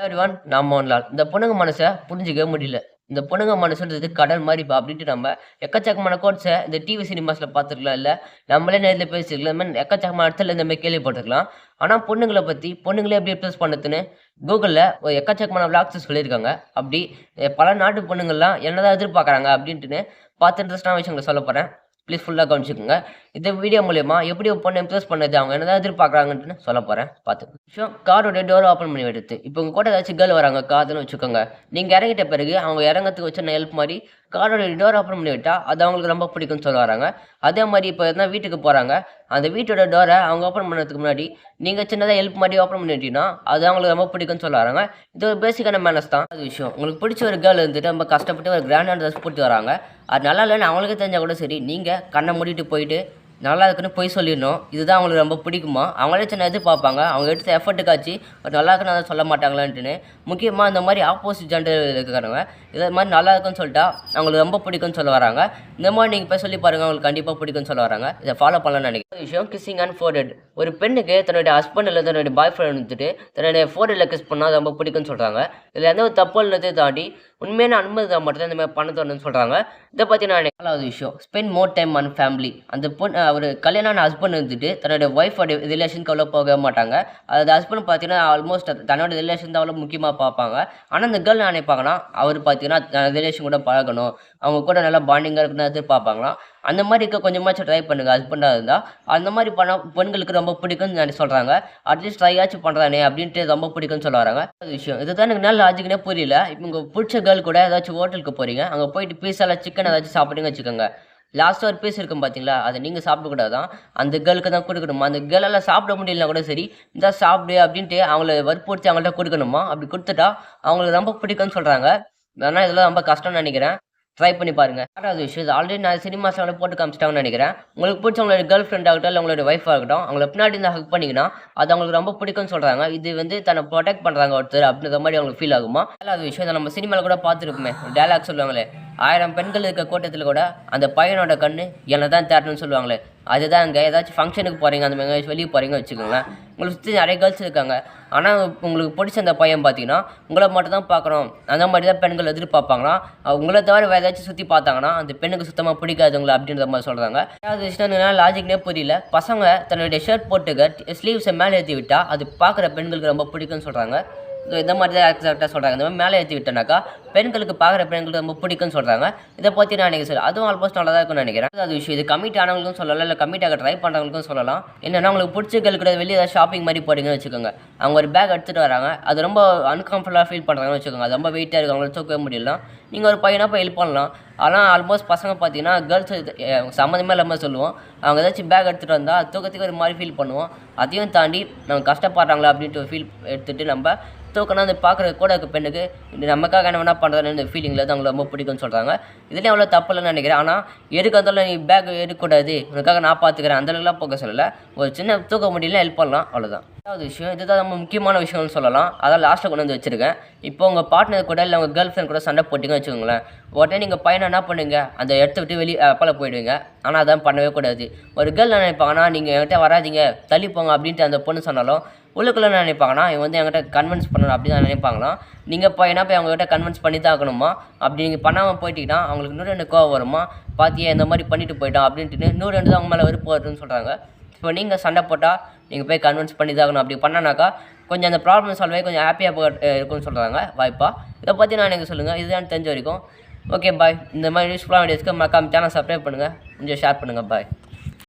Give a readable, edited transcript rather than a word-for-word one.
Everyone நான் மோகன்லால். இந்த பொண்ணுங்க மனச புரிஞ்சுக்கவே முடியல. இந்த பொண்ணுங்க மனசுன்றது கடல் மாரிப்பா அப்டின்ட்டு நம்ம எக்கச்சக்கமான கோட்ஸ இந்த டிவி சினிமாஸ்ல பார்த்துருக்கலாம். இல்ல நம்மளே நேர்ல பேசிருக்கலாம். இந்த மாரி எக்கச்சக்கமான இடத்துல இந்த மாரி கேள்விப்பட்டுருக்கலாம். ஆனா பொண்ணுங்கள பத்தி பொண்ணுங்கள எப்படி இம்ப்ரெஸ் பண்ணதுன்னு கூகுள்ல ஒரு எக்கச்சக்கமான விளாக்ஸ் சொல்லியிருக்காங்க. அப்டி பல நாட்டு பொண்ணுங்கலாம் என்னதான் எதிர்பார்க்குறாங்க அப்டின்ட்டுன்னு பார்த்து இன்ட்ரெஸ்டான விஷயங்கள சொல்லப் போறேன். ப்ளீஸ் ஃபுல்லா கவனிச்சுக்கோங்க. இந்த வீடியோ மூலியமா எப்படி ஒரு பொண்ண இம்ப்ரெஸ் பண்ணது, அவங்க என்னதான் எதிர்பார்க்குறாங்கன்ட்டுன்னு சொல்லப் போறேன். பார்த்துக்கோங்க. விஷயம் காரோட டோர் ஓப்பன் பண்ணி விடுறது. இப்போ உங்க கூட ஏதாச்சும் கேர்ள் வராங்க காருன்னு வச்சுக்கோங்க. நீங்க இறங்கிட்ட பிறகு அவங்க இறங்கறதுக்கு வச்ச ஹெல்ப் மாரி காரோட டோர் ஓப்பன் பண்ணி விட்டா, அது அவங்களுக்கு ரொம்ப பிடிக்கும்னு சொல்ல வராங்க. அதே மாரி இப்போ எதுனா வீட்டுக்கு போறாங்க. அந்த வீட்டோட டோர அவங்க ஓப்பன் பண்ணதுக்கு முன்னாடி, நீங்க சின்னதா ஹெல்ப் மாரி ஓப்பன் பண்ணி விட்டீங்கன்னா, அது அவங்களுக்கு ரொம்ப பிடிக்கும்னு சொல்ல வராங்க. இது ஒரு பேசிக்கான மேனர்ஸ் தான். அது விஷயம். உங்களுக்கு பிடிச்ச ஒரு கேர்ள் இருந்துட்டு ரொம்ப கஷ்டப்பட்டு ஒரு கிராண்டான ட்ரெஸ் போட்டு வராங்க. அது நல்லா இல்லன்னு அவங்களுக்கே தெரிஞ்சா கூட சரி, நீங்க கண்ண மூடிட்டு போயிட்டு நல்லா இருக்குன்னு பொய் சொல்லிடணும். இதுதான் அவங்களுக்கு ரொம்ப பிடிக்குமா, அவங்களே சின்ன எதிர்பார்ப்பாங்க. அவங்க எடுத்த எஃபர்ட்டுக்காச்சு ஒரு நல்லா இருக்குன்னு அதை சொல்ல மாட்டாங்களான்ட்டுன்னு. முக்கியமாக இந்த மாதிரி ஆப்போசிட் ஜெண்டர் இருக்கிறவங்க இதை மாதிரி நல்லா இருக்குன்னு சொல்லிட்டா அவங்களுக்கு ரொம்ப பிடிக்கும்னு சொல்ல வராங்க. இந்த மாதிரி நீங்கள் போய் சொல்லி பாருங்கள், அவங்களுக்கு கண்டிப்பாக பிடிக்கும்னு சொல்ல வராங்க. இதை ஃபாலோ பண்ணலாம்னு நினைக்கிறேன். விஷயம் கிஸ்ஸிங் அண்ட் ஃபோர்ஹெட். ஒரு பெண்ணுக்கு தன்னுடைய ஹஸ்பண்ட் இல்லை தன்னுடைய பாய் ஃப்ரெண்ட் வந்துட்டு தன்னுடைய ஃபோர்ஹெட்டில் கிஸ் பண்ணால் ரொம்ப பிடிக்கும்னு சொல்கிறாங்க. இதில் எந்த ஒரு தப்பு இல்லதை தாண்டி உண்மையான அனுமதி தான் மட்டும் தான் இந்த மாதிரி பண்ண தோணுன்னு சொல்கிறாங்க. இதை பற்றி நான் நாலாவது விஷயம், spend more time on family. அந்த பொண்ணு ஒரு கல்யாணமான ஹஸ்பண்ட் வந்துட்டு தன்னோட ஒய்ஃபோட ரிலேஷனுக்கு அவ்வளோ போக மாட்டாங்க. அது ஹஸ்பண்ட் பார்த்தீங்கன்னா ஆல்மோஸ்ட் தன்னோட ரிலேஷன் தான் அவ்வளோ முக்கியமாக பார்ப்பாங்க. ஆனால் இந்த கேர்ள் நினைப்பாங்கன்னா அவர் பார்த்தீங்கன்னா ரிலேஷன் கூட பழகணும், அவங்க கூட நல்லா பாண்டிங்காக இருக்குன்னு எதிர்பார்ப்பாங்களாம். அந்த மாதிரி இருக்க கொஞ்சமாச்சும் ட்ரை பண்ணுங்கள் ஹஸ்பண்டாக இருந்தால். அந்த மாதிரி பண்ணால் பெண்களுக்கு ரொம்ப பிடிக்கும்னு நான் சொல்கிறாங்க. அட்லீஸ்ட் ட்ரையாச்சும் பண்ணுறானே அப்படின்ட்டு ரொம்ப பிடிக்கும்னு சொல்ல வராங்க. விஷயம் இதுதான் எனக்கு நல்ல லாஜிக்னே புரியல. இப்போ உங்கள் பிடிச்ச கேர்ள் கூட ஏதாச்சும் ஹோட்டலுக்கு போகிறீங்க, அங்கே போயிட்டு பீஸாவில் சிக்கன் ஏதாச்சும் சாப்பிடுங்க வச்சுக்கோங்க. லாஸ்ட்டாக ஒரு பீஸ் இருக்கும் பார்த்தீங்களா, அதை நீங்கள் சாப்பிடக்கூடாதான், அந்த கேர்ளுக்கு தான் கொடுக்கணுமா. அந்த கேர்ளால் சாப்பிட முடியலனா கூட சரி, இந்த சாப்பிடு அப்படின்ட்டு அவங்கள வற்புறுத்தி அவங்கள்ட்ட கொடுக்கணுமா. அப்படி கொடுத்துட்டா அவங்களுக்கு ரொம்ப பிடிக்கும்னு சொல்கிறாங்க. ஆனால் இதெல்லாம் ரொம்ப கஷ்டம்னு நினைக்கிறேன். ட்ரை பண்ணி பாருங்க. ரெண்டாவது விஷயம், இது ஆல்ரெடி நான் சினிமாஸ்ல போட்டு காமிச்சிட்டாங்கன்னு நினைக்கிறேன். உங்களுக்கு பிடிச்ச உங்களோட கேர்ள் ஃப்ரெண்ட் ஆகட்டும், இல்லை உங்களோட ஒய்ஃப் ஆகட்டும், அவங்கள பின்னாடி இருந்து ஹக் பண்ணிங்கன்னா அது அவங்களுக்கு ரொம்ப பிடிக்கும்னு சொல்கிறாங்க. இது வந்து தன்னை ப்ரொடெக்ட் பண்ணுறாங்க ஒருத்தர் அப்படின்ற மாதிரி அவங்களுக்கு ஃபீல் ஆகுமா. ரெண்டாவது விஷயம், இதை நம்ம சினிமாவில் கூட பார்த்துருக்குமே, டயலாக் சொல்லுவாங்களே, 1000 பெண்கள் இருக்க கூட்டத்தில் கூட அந்த பையனோட கண்ணு என்னை தான் தேட்டணும்னு சொல்லுவாங்களே, அதுதான் இங்கே ஏதாச்சும் ஃபங்க்ஷனுக்கு போகிறீங்க, அந்த மாதிரி வெளியே போகிறீங்க வச்சுக்கோங்களேன். உங்களுக்கு சுற்றி நிறைய கேர்ள்ஸ் இருக்காங்க. ஆனால் உங்களுக்கு பிடிச்ச அந்த பையன் பார்த்தீங்கன்னா உங்களை மட்டும் தான் பார்க்குறோம், அந்த மாதிரி தான் பெண்கள் எதிர்பார்ப்பாங்களாம். உங்களை தவிர வேறு ஏதாச்சும் சுற்றி பார்த்தாங்கன்னா அந்த பெண்ணுக்கு சுத்தமாக பிடிக்காதுங்களா அப்படின்ற மாதிரி சொல்கிறாங்க. அதாவது விஷயம் லாஜிக்னே புரியல. பசங்க தன்னுடைய ஷர்ட் போட்டுக்க ஸ்லீவ்ஸை மேலே ஏற்றி விட்டால் அது பார்க்குற பெண்களுக்கு ரொம்ப பிடிக்கும்னு சொல்கிறாங்க. இந்த மாதிரி தான் எக்ஸாக்டாக சொல்கிறாங்க. இந்த மாதிரி மேலே ஏற்றி விட்டோன்னாக்கா பெண்களுக்கு பார்க்குற பெண்களுக்கு ரொம்ப பிடிக்கும்னு சொல்கிறாங்க. இதை பற்றி நான் நினைக்கிறேன். அதுவும் ஆல்மோஸ்ட் நல்லா தான் இருக்கும்னு நினைக்கிறேன். அது விஷயம், இது கமிட் ஆனவங்களுக்கும் சொல்லலாம், இல்லை கமிட் ஆக ட்ரை பண்ணுறவங்களுக்கும் சொல்லலாம். என்னென்னா உங்களுக்கு பிடிச்ச கேர்ள் கூட வெளியே ஏதாவது ஷாப்பிங் மாதிரி போகிறீங்கன்னு வச்சுக்கோங்க. அவங்க ஒரு பேக் எடுத்துகிட்டு வராங்க, அது ரொம்ப அன்கம்ஃபர்டபுளாக ஃபீல் பண்ணுறாங்கன்னு வச்சுக்கோங்க. அது ரொம்ப வெயிட்டாக இருக்குது, அவங்களுக்கு தூக்கவே முடியல. நீங்கள் ஒரு பையனாக போய் ஹெல்ப் பண்ணலாம். ஆனால் ஆல்மோஸ்ட் பசங்க பார்த்தீங்கன்னா கேர்ள்ஸ் சம்மந்தமே இல்லாமல் சொல்லுவோம். அவங்க ஏதாச்சும் பேக் எடுத்துகிட்டு வந்தால் அது தூக்கத்துக்கு ஒரு மாதிரி ஃபீல் பண்ணுவோம். அதையும் தாண்டி நம்ம கஷ்டப்படுறாங்களா அப்படின்ட்டு ஒரு ஃபீல் எடுத்துகிட்டு நம்ம தூக்கணும். அந்த பார்க்குற கூட இருக்க பெண்ணுக்கு நமக்காக என்ன வேணால் பண்ணுறதுன்னு இந்த ஃபீலிங்கில் தான் அவங்களுக்கு ரொம்ப பிடிக்கும்னு சொல்கிறாங்க. இதுலேயும் அவ்வளோ தப்பு இல்லைன்னு நினைக்கிறேன். ஆனால் எதுக்கு வந்தாலும் நீ பேக் எடுக்கக்கூடாது, உனக்காக நான் பார்த்துக்கிறேன் அந்தளவுக்குலாம் போக சொல்லலை. ஒரு சின்ன தூக்க முடியல ஹெல்ப் பண்ணலாம், அவ்வளோதான். ரெண்டாவது விஷயம், இதுதான் நம்ம முக்கியமான விஷயம்னு சொல்லலாம். அதான் லாஸ்ட்டில் கொண்டு வந்து வச்சுருக்கேன். இப்போ உங்கள் பார்ட்னர் கூட இல்லை உங்கள் கேர்ள் ஃப்ரெண்ட் கூட சண்டை போட்டிங்கன்னு வச்சுக்கோங்களேன். உடனே நீங்கள் பையனை என்ன பண்ணுங்க, அந்த இடத்த விட்டு வெளியே அப்போல போயிடுவீங்க. ஆனால் அதான் பண்ணவே கூடாது. ஒரு கேர்ள் என்ன நினைப்பாங்கன்னா, நீங்கள் என்கிட்ட வராதிங்க தள்ளி போங்க அப்படின்ட்டு அந்த பொண்ணு சொன்னாலும் உள்ளுக்குள்ளே என்ன நினைப்பாங்கன்னா, இவன் வந்து என்கிட்ட கன்வின்ஸ் பண்ணணும் அப்படி தான் நினைப்பாங்களாம். நீங்கள் பையனா போய் அவங்ககிட்ட கன்வின்ஸ் பண்ணி தான் ஆகணுமா. அப்படி நீங்கள் பண்ணாமல் போயிட்டீங்கன்னா அவங்களுக்கு இன்னும் 2 கோவம் வருமா, பார்த்தியே இந்த மாதிரி பண்ணிட்டு போயிட்டான் அப்படின்ட்டு இன்னும் 2 தான் அவங்க மேலே வெறுப்பு வருதுன்னு சொல்கிறாங்க. இப்போ நீங்கள் சண்டை போட்டால் நீங்கள் போய் கன்வின்ஸ் பண்ணி தான் ஆகணும். அப்படி பண்ணனாக்கா கொஞ்சம் அந்த ப்ராப்ளம் சால்வ் ஆகி கொஞ்சம் ஹாப்பியாக இருக்கும்னு சொல்கிறாங்க. வாய்ப்பா இதை பற்றி நான் எனக்கு சொல்லுங்கள். இதுதான் தெரிஞ்ச வரைக்கும். Okay bye. இந்த மாதிரி யூஸ்ஃபுல்லான வீடியோஸ்க்கு மறக்காம சேனல் சப்ஸ்கிரைப் பண்ணுங்கள், கொஞ்சம் ஷேர் பண்ணுங்கள். பாய்.